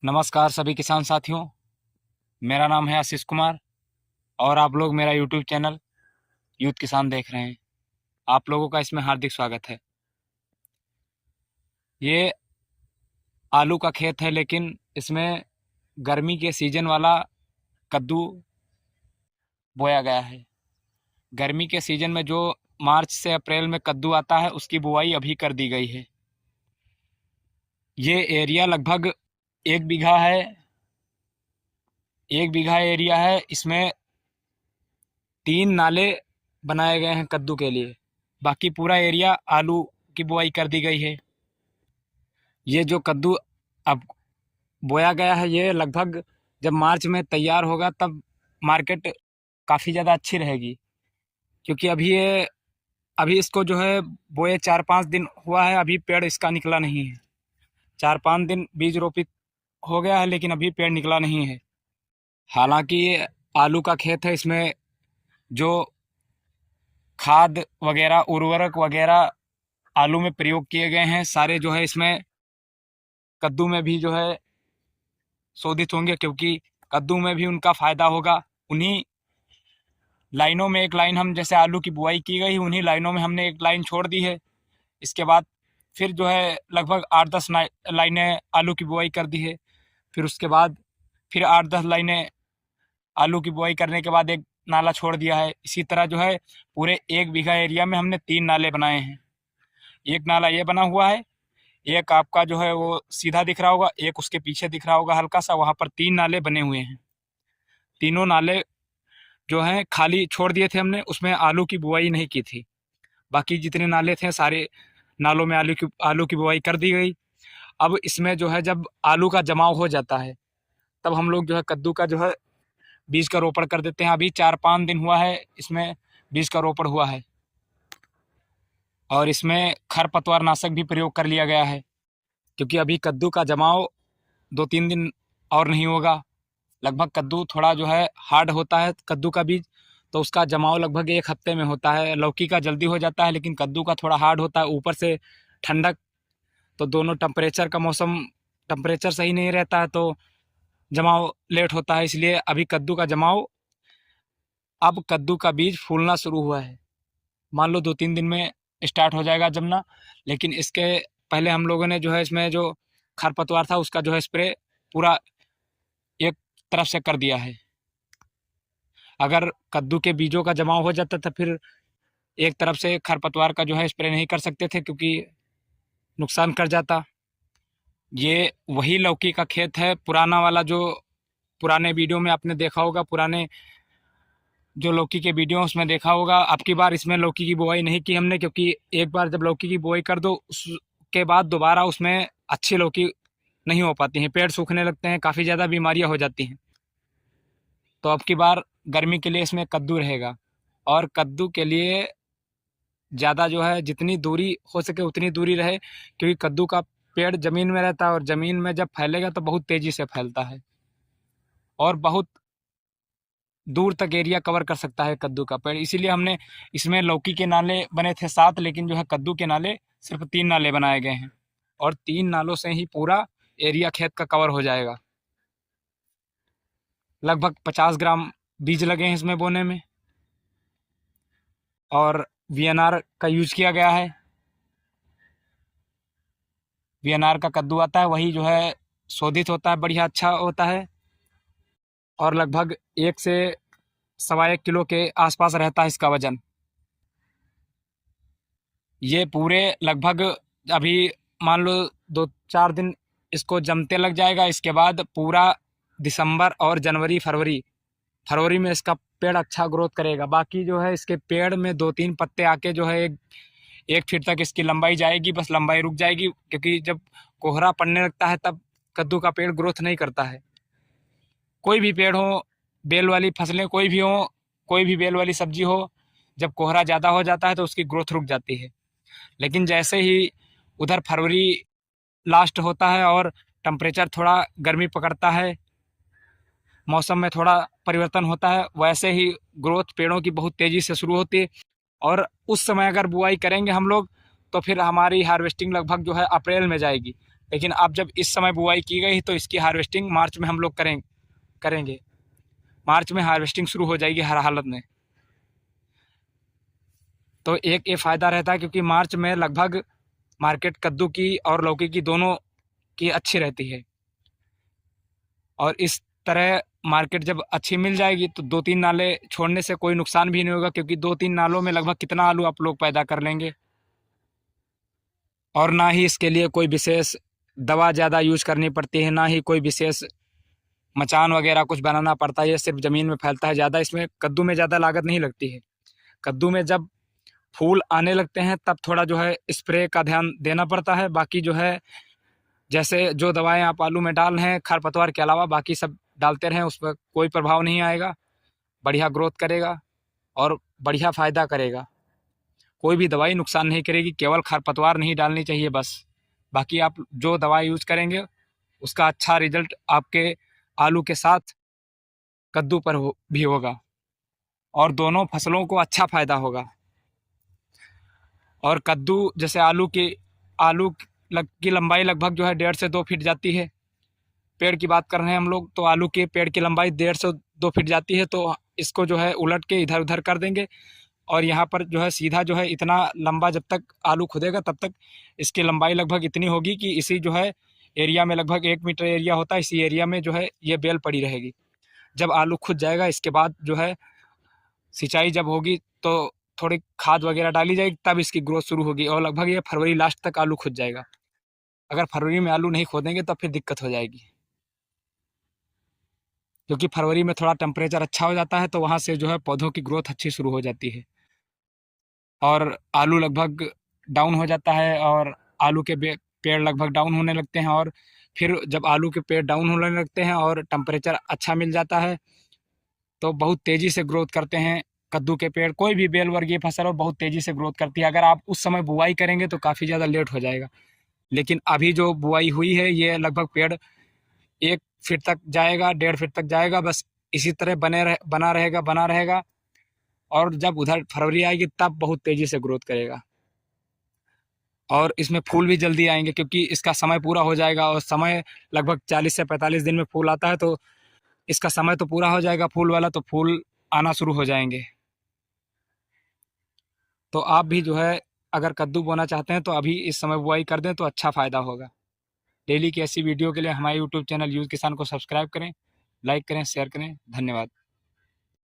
नमस्कार सभी किसान साथियों। मेरा नाम है आशीष कुमार और आप लोग मेरा यूट्यूब चैनल यूथ किसान देख रहे हैं। आप लोगों का इसमें हार्दिक स्वागत है। ये आलू का खेत है, लेकिन इसमें गर्मी के सीजन वाला कद्दू बोया गया है। गर्मी के सीजन में जो मार्च से अप्रैल में कद्दू आता है, उसकी बुआई अभी कर दी गई है। ये एरिया लगभग 1 बीघा है। 1 बीघा एरिया है। इसमें 3 नाले बनाए गए हैं कद्दू के लिए। बाकी पूरा एरिया आलू की बुआई कर दी गई है। ये जो कद्दू अब बोया गया है, ये लगभग जब मार्च में तैयार होगा तब मार्केट काफ़ी ज़्यादा अच्छी रहेगी, क्योंकि अभी इसको जो है बोए 4-5 दिन हुआ है, अभी पेड़ इसका निकला नहीं है। 4-5 दिन बीज रोपित हो गया है, लेकिन अभी पेड़ निकला नहीं है। हालांकि ये आलू का खेत है, इसमें जो खाद वगैरह उर्वरक वगैरह आलू में प्रयोग किए गए हैं, सारे जो है इसमें कद्दू में भी जो है शोधित होंगे, क्योंकि कद्दू में भी उनका फायदा होगा। उन्हीं लाइनों में एक लाइन हम जैसे आलू की बुआई की गई, उन्हीं लाइनों में हमने एक लाइन छोड़ दी है। इसके बाद फिर जो है लगभग 8-10 लाइनें आलू की बुआई कर दी है। फिर उसके बाद फिर 8-10 लाइनें आलू की बुआई करने के बाद एक नाला छोड़ दिया है। इसी तरह जो है पूरे 1 बीघा एरिया में हमने 3 नाले बनाए हैं। एक नाला ये बना हुआ है, एक आपका जो है वो सीधा दिख रहा होगा, एक उसके पीछे दिख रहा होगा हल्का सा, वहाँ पर 3 नाले बने हुए हैं। तीनों नाले जो हैं खाली छोड़ दिए थे हमने, उसमें आलू की बुआई नहीं की थी। बाकी जितने नाले थे सारे नालों में आलू की बुआई कर दी गई। अब इसमें जो है जब आलू का जमाव हो जाता है, तब हम लोग जो है कद्दू का जो है बीज का रोपण कर देते हैं। अभी 4-5 दिन हुआ है इसमें बीज का रोपण हुआ है, और इसमें खरपतवार नाशक भी प्रयोग कर लिया गया है, क्योंकि अभी कद्दू का जमाव 2-3 दिन और नहीं होगा। लगभग कद्दू थोड़ा जो है हार्ड होता है कद्दू का बीज, तो उसका जमाव लगभग 1 हफ्ते में होता है। लौकी का जल्दी हो जाता है, लेकिन कद्दू का थोड़ा हार्ड होता है। ऊपर से ठंडक, तो दोनों टेम्परेचर सही नहीं रहता है, तो जमाव लेट होता है। इसलिए अभी कद्दू का जमाव, अब कद्दू का बीज फूलना शुरू हुआ है। मान लो 2-3 दिन में स्टार्ट हो जाएगा जमना। लेकिन इसके पहले हम लोगों ने जो है इसमें जो खरपतवार था उसका जो है स्प्रे पूरा एक तरफ से कर दिया है। अगर कद्दू के बीजों का जमाव हो जाता तो फिर एक तरफ से खरपतवार का जो है स्प्रे नहीं कर सकते थे, क्योंकि नुकसान कर जाता। ये वही लौकी का खेत है पुराना वाला, जो पुराने वीडियो में आपने देखा होगा। पुराने जो लौकी के वीडियो उसमें देखा होगा। अब की बार इसमें लौकी की बुआई नहीं की हमने, क्योंकि एक बार जब लौकी की बुआई कर दो, उसके बाद दोबारा उसमें अच्छी लौकी नहीं हो पाती हैं, पेड़ सूखने लगते हैं, काफ़ी ज़्यादा बीमारियां हो जाती हैं। तो अब की बार गर्मी के लिए इसमें कद्दू रहेगा। और कद्दू के लिए ज़्यादा जो है जितनी दूरी हो सके उतनी दूरी रहे, क्योंकि कद्दू का पेड़ ज़मीन में रहता है, और ज़मीन में जब फैलेगा तो बहुत तेज़ी से फैलता है और बहुत दूर तक एरिया कवर कर सकता है कद्दू का पेड़। इसीलिए हमने इसमें लौकी के नाले बने थे 7, लेकिन जो है कद्दू के नाले सिर्फ 3 नाले बनाए गए हैं, और 3 नालों से ही पूरा एरिया खेत का कवर हो जाएगा। लगभग 50 ग्राम बीज लगे हैं इसमें बोने में, और वीएनआर का यूज किया गया है। वीएनआर का कद्दू आता है, वही जो है शोधित होता है, बढ़िया अच्छा होता है, और लगभग 1 से 1.25 किलो के आसपास रहता है इसका वजन। ये पूरे लगभग अभी मान लो 2-4 दिन इसको जमते लग जाएगा। इसके बाद पूरा दिसंबर और जनवरी फरवरी में इसका पेड़ अच्छा ग्रोथ करेगा। बाकी जो है इसके पेड़ में 2-3 पत्ते आके जो है 1 फीट तक इसकी लंबाई जाएगी, बस लंबाई रुक जाएगी, क्योंकि जब कोहरा पड़ने लगता है तब कद्दू का पेड़ ग्रोथ नहीं करता है। कोई भी पेड़ हो, बेल वाली फसलें कोई भी हो, कोई भी बेल वाली सब्जी हो, जब कोहरा ज़्यादा हो जाता है तो उसकी ग्रोथ रुक जाती है। लेकिन जैसे ही उधर फरवरी लास्ट होता है और टेम्परेचर थोड़ा गर्मी पकड़ता है, मौसम में थोड़ा परिवर्तन होता है, वैसे ही ग्रोथ पेड़ों की बहुत तेज़ी से शुरू होती है। और उस समय अगर बुआई करेंगे हम लोग, तो फिर हमारी हार्वेस्टिंग लगभग जो है अप्रैल में जाएगी। लेकिन अब जब इस समय बुआई की गई तो इसकी हार्वेस्टिंग मार्च में हम लोग करेंगे। मार्च में हार्वेस्टिंग शुरू हो जाएगी हर हालत में। तो एक ये फ़ायदा रहता है क्योंकि मार्च में लगभग मार्केट कद्दू की और लौकी की दोनों की अच्छी रहती है। और इस तरह मार्केट जब अच्छी मिल जाएगी तो 2-3 नाले छोड़ने से कोई नुकसान भी नहीं होगा, क्योंकि 2-3 नालों में लगभग कितना आलू आप लोग पैदा कर लेंगे। और ना ही इसके लिए कोई विशेष दवा ज़्यादा यूज करनी पड़ती है, ना ही कोई विशेष मचान वगैरह कुछ बनाना पड़ता है। ये सिर्फ ज़मीन में फैलता है ज़्यादा। इसमें कद्दू में ज़्यादा लागत नहीं लगती है। कद्दू में जब फूल आने लगते हैं तब थोड़ा जो है स्प्रे का ध्यान देना पड़ता है। बाकी जो है जैसे जो दवाएं आप आलू में डाल रहे हैं खरपतवार के अलावा बाकी सब डालते रहें, उस पर कोई प्रभाव नहीं आएगा। बढ़िया ग्रोथ करेगा और बढ़िया फ़ायदा करेगा। कोई भी दवाई नुकसान नहीं करेगी, केवल खरपतवार नहीं डालनी चाहिए बस। बाकी आप जो दवाई यूज करेंगे उसका अच्छा रिजल्ट आपके आलू के साथ कद्दू पर भी होगा और दोनों फसलों को अच्छा फ़ायदा होगा। और कद्दू जैसे आलू की लंबाई लगभग जो है 1.5 से 2 फीट जाती है। पेड़ की बात कर रहे हैं हम लोग तो आलू के पेड़ की लंबाई 1.5 से 2 फीट जाती है। तो इसको जो है उलट के इधर उधर कर देंगे और यहाँ पर जो है सीधा जो है इतना लंबा जब तक आलू खुदेगा तब तक इसकी लंबाई लगभग इतनी होगी कि इसी जो है एरिया में लगभग 1 मीटर एरिया होता है, इसी एरिया में जो है ये बेल पड़ी रहेगी। जब आलू खुद जाएगा इसके बाद जो है सिंचाई जब होगी तो थोड़ी खाद वगैरह डाली जाएगी, तब इसकी ग्रोथ शुरू होगी और लगभग ये फरवरी लास्ट तक आलू खुद जाएगा। अगर फरवरी में आलू नहीं खोदेंगे तो फिर दिक्कत हो जाएगी, क्योंकि फरवरी में थोड़ा टेम्परेचर अच्छा हो जाता है तो वहाँ से जो है पौधों की ग्रोथ अच्छी शुरू हो जाती है और आलू लगभग डाउन हो जाता है और आलू के पेड़ लगभग डाउन होने लगते हैं। और फिर जब आलू के पेड़ डाउन होने लगते हैं और टेम्परेचर अच्छा मिल जाता है तो बहुत तेज़ी से ग्रोथ करते हैं कद्दू के पेड़। कोई भी बेल वर्गीय फसल हो बहुत तेज़ी से ग्रोथ करती है। अगर आप उस समय बुआई करेंगे तो काफ़ी ज़्यादा लेट हो जाएगा, लेकिन अभी जो बुआई हुई है ये लगभग पेड़ 1 फीट तक जाएगा, 1.5 फीट तक जाएगा। बस इसी तरह बना रहेगा और जब उधर फरवरी आएगी तब बहुत तेज़ी से ग्रोथ करेगा। और इसमें फूल भी जल्दी आएंगे क्योंकि इसका समय पूरा हो जाएगा और समय लगभग 40 से 45 दिन में फूल आता है। तो इसका समय तो पूरा हो जाएगा फूल वाला, तो फूल आना शुरू हो जाएंगे। तो आप भी जो है अगर कद्दू बोना चाहते हैं तो अभी इस समय बुआई कर दें तो अच्छा फ़ायदा होगा। डेली की ऐसी वीडियो के लिए हमारे यूट्यूब चैनल यूज़ किसान को सब्सक्राइब करें, लाइक करें, शेयर करें। धन्यवाद।